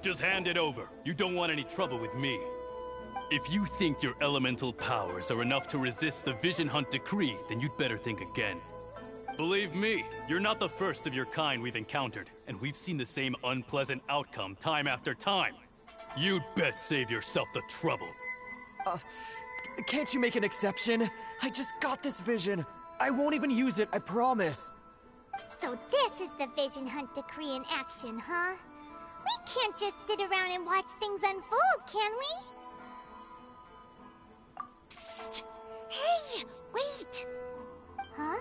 Just hand it over. You don't want any trouble with me. If you think your elemental powers are enough to resist the Vision Hunt decree, then you'd better think again. Believe me, you're not the first of your kind we've encountered, and we've seen the same unpleasant outcome time after time. You'd best save yourself the trouble. Can't you make an exception? I just got this vision. I won't even use it, I promise. So this is the Vision Hunt decree in action, huh? We can't just sit around and watch things unfold, can we? Psst! Hey, wait! Huh?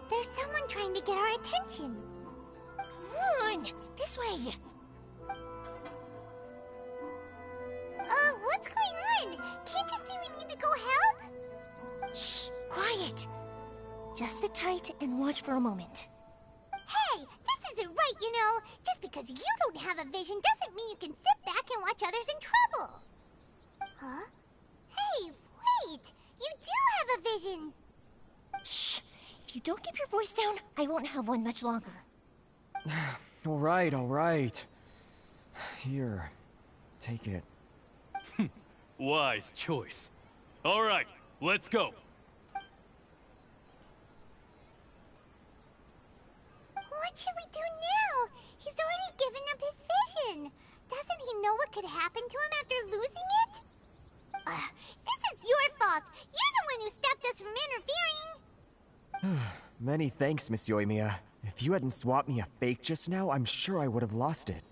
There's someone trying to get our attention. Come on, this way. What's going on? Can't you see we need to go help? Shh, quiet. Just sit tight and watch for a moment. Hey, this isn't right, you know. Just because you don't have a vision doesn't mean you can sit back and watch others in trouble. Huh? Hey, wait! You do have a vision! Shh! If you don't keep your voice down, I won't have one much longer. Alright. Here, take it. Wise choice. Alright, let's go. What should we do now? He's already given up his vision. Doesn't he know what could happen to him after losing it? This is your fault. You're the one who stopped us from interfering. Many thanks, Miss Yoimiya. If you hadn't swapped me a fake just now, I'm sure I would have lost it.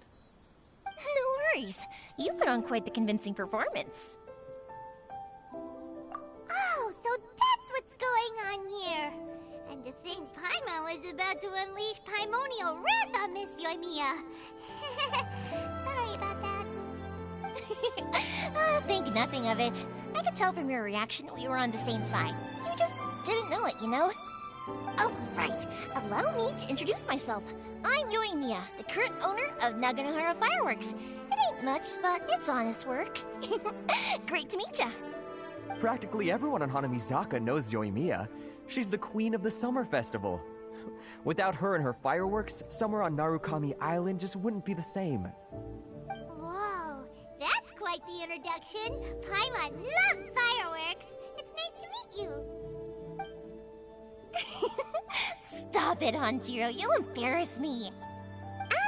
No worries. You put on quite the convincing performance. Oh, so that's what's going on here. And to think Paimon was about to unleash Paimonial wrath on Miss Yoimiya. Sorry about that. Think nothing of it. I could tell from your reaction we were on the same side. You just didn't know it, you know? Oh, right. Allow me to introduce myself. I'm Yoimiya, the current owner of Naganohara Fireworks. It ain't much, but it's honest work. Great to meet ya. Practically everyone on Hanamizaka knows Yoimiya. She's the queen of the summer festival. Without her and her fireworks, summer on Narukami Island just wouldn't be the same. Whoa, that's quite the introduction. Paimon loves fireworks. It's nice to meet you. Stop it, Hanjiro. You'll embarrass me.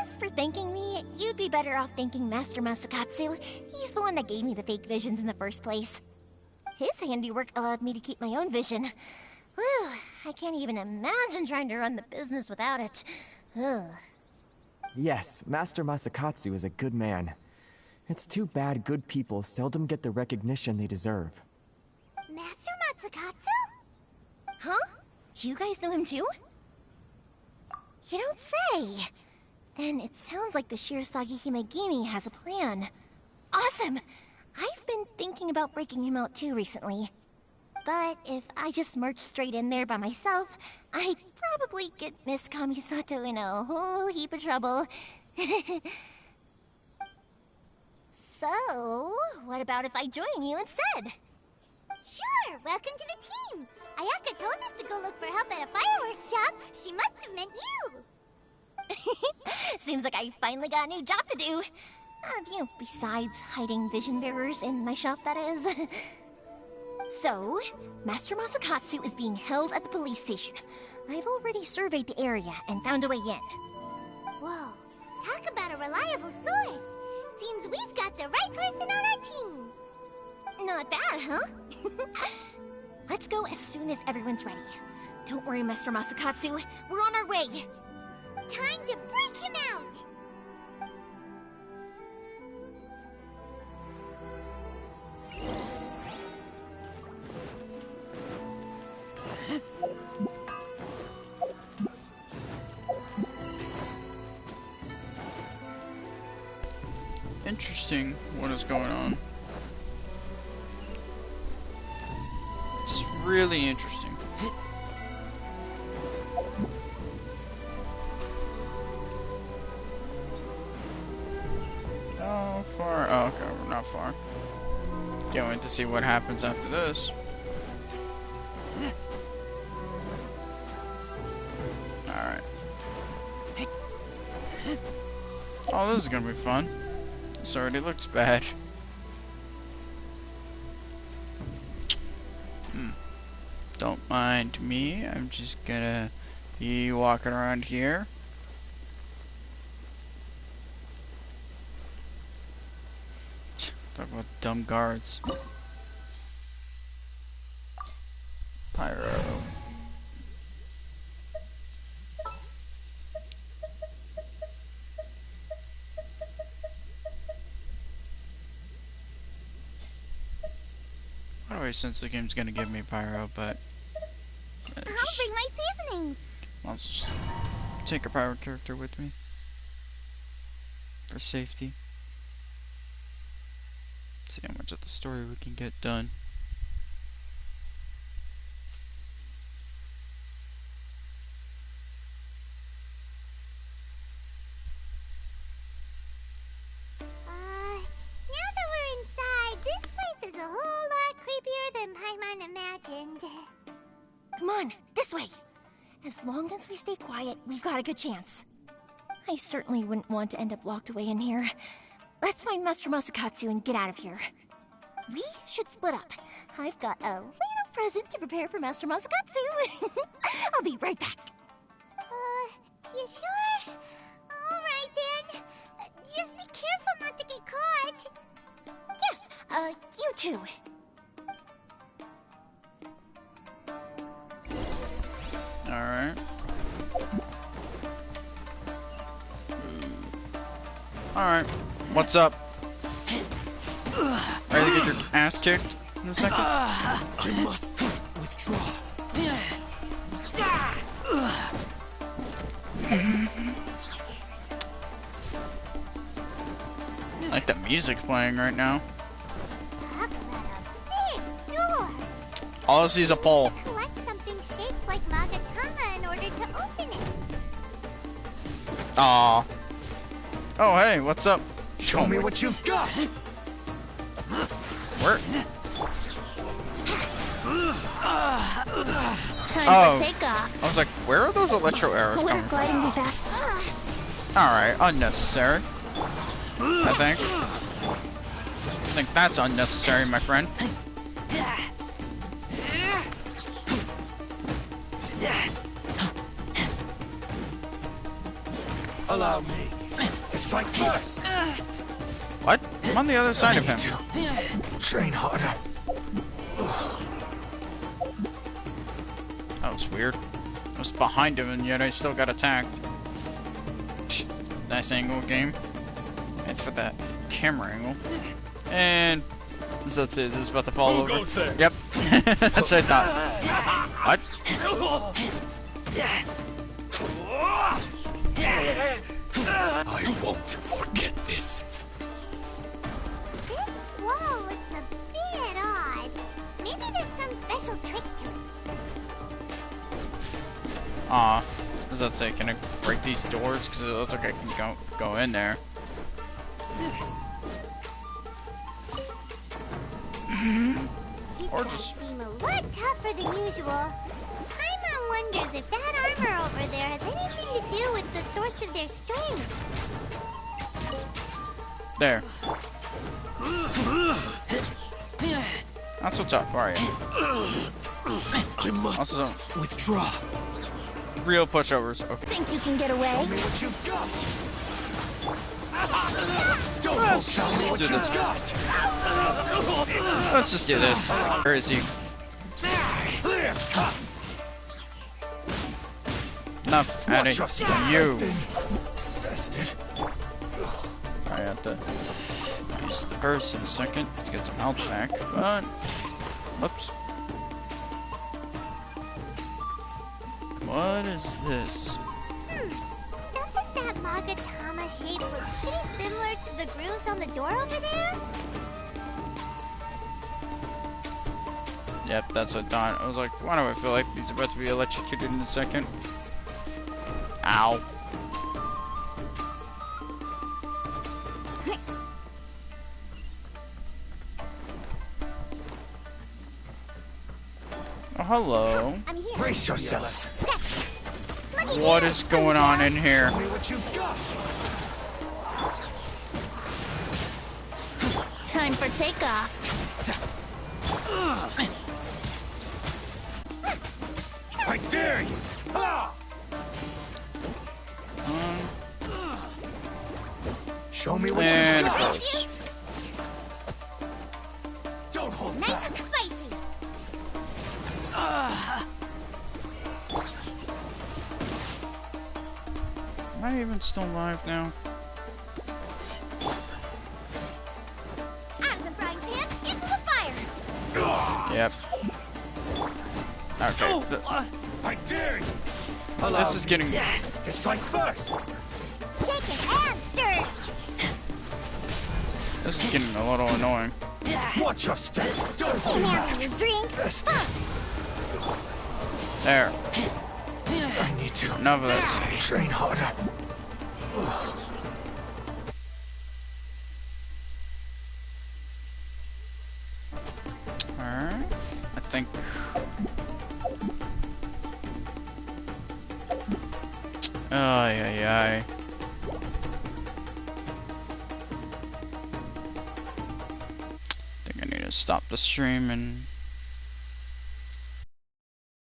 As for thanking me, you'd be better off thanking Master Masakatsu. He's the one that gave me the fake visions in the first place. His handiwork allowed me to keep my own vision. Whew, I can't even imagine trying to run the business without it. Ugh. Yes, Master Masakatsu is a good man. It's too bad good people seldom get the recognition they deserve. Master Masakatsu? Huh? Do you guys know him too? You don't say! Then it sounds like the Shirasagi Himegimi has a plan. Awesome! I've been thinking about breaking him out too recently. But if I just marched straight in there by myself, I'd probably get Miss Kamisato in a whole heap of trouble. So, what about if I join you instead? Sure, welcome to the team. Ayaka told us to go look for help at a fireworks shop. She must have meant you. Seems like I finally got a new job to do. Besides hiding vision bearers in my shop, that is. So, Master Masakatsu is being held at the police station. I've already surveyed the area and found a way in. Whoa, talk about a reliable source. Seems we've got the right person on our team. Not bad, huh? Let's go as soon as everyone's ready. Don't worry, Master Masakatsu. We're on our way. Time to break him out! Interesting what is going on. Just really interesting. far? Oh, okay, we're not far. Can't wait to see what happens after this. Alright. Oh, this is gonna be fun. This already looks bad. Don't mind me. I'm just gonna be walking around here. Talk about dumb guards. Pyro. I always sense the game's gonna give me pyro, but I'll bring my seasonings. I'll just take a pyro character with me for safety. See how much of the story we can get done. Now that we're inside, this place is a whole lot creepier than Paimon imagined. Come on, this way. As long as we stay quiet, we've got a good chance. I certainly wouldn't want to end up locked away in here. Let's find Master Masakatsu and get out of here. We should split up. I've got a little present to prepare for Master Masakatsu. I'll be right back. You sure? Alright then. Just be careful not to get caught. Yes, you too. Alright. Alright. What's up? Ready to get your ass kicked in a second? I must withdraw. Like the music's playing right now. Talk about a big door. All I see is a pole. Collect something shaped like Magatama in order to open it. Aww. Oh, hey, what's up? Show me what you've got. Where? Time for takeoff. I was like, where are those electro arrows We're coming from? gliding me back. Alright, unnecessary. I think that's unnecessary, my friend. Allow me to strike first. What? I'm on the other side of him. Train harder. That was weird. I was behind him and yet I still got attacked. Nice angle game. It's for that camera angle. And so that's it. Is this about to fall over? Goes there? Yep. That's what I thought. What? I won't forget this. This wall looks a bit odd. Maybe there's some special trick to it. Aw. What does that say? Can I break these doors? Because it looks like I can go in there. These Or guys just... seem a lot tougher than usual. Paimon wonders if that armor over there has anything to do with the source of their strength. There. Not so tough, are you? I must Also, withdraw. real pushovers. Okay. Think you can get away? Show me what you've got. Don't tell me what you've got. Let's just do this. Where is he? Enough, Addy. You. I have to use the purse in a second to get some health back, but... Whoops. What is this? Doesn't that Magatama shape look pretty similar to the grooves on the door over there? Yep, that's what I thought. I was like, why do I feel like he's about to be electrocuted in a second? Ow. hello. I'm here. Brace yourself. What is going on in here? Show me what you've got. Time for takeoff. I dare you. Ah! Show me what And you've got. Don't hold Nice back. and spicy. am I even still alive now? Out of the frying pan, into the fire. Yep. Okay. I dare you. This is getting. To strike first. Shake it and stir it. This is getting a little annoying. Watch your step. Don't Can hold have back. your drink. There. I need to Enough of this. train harder. Alright. I think. Ay, ay, ay. I think I need to stop the stream and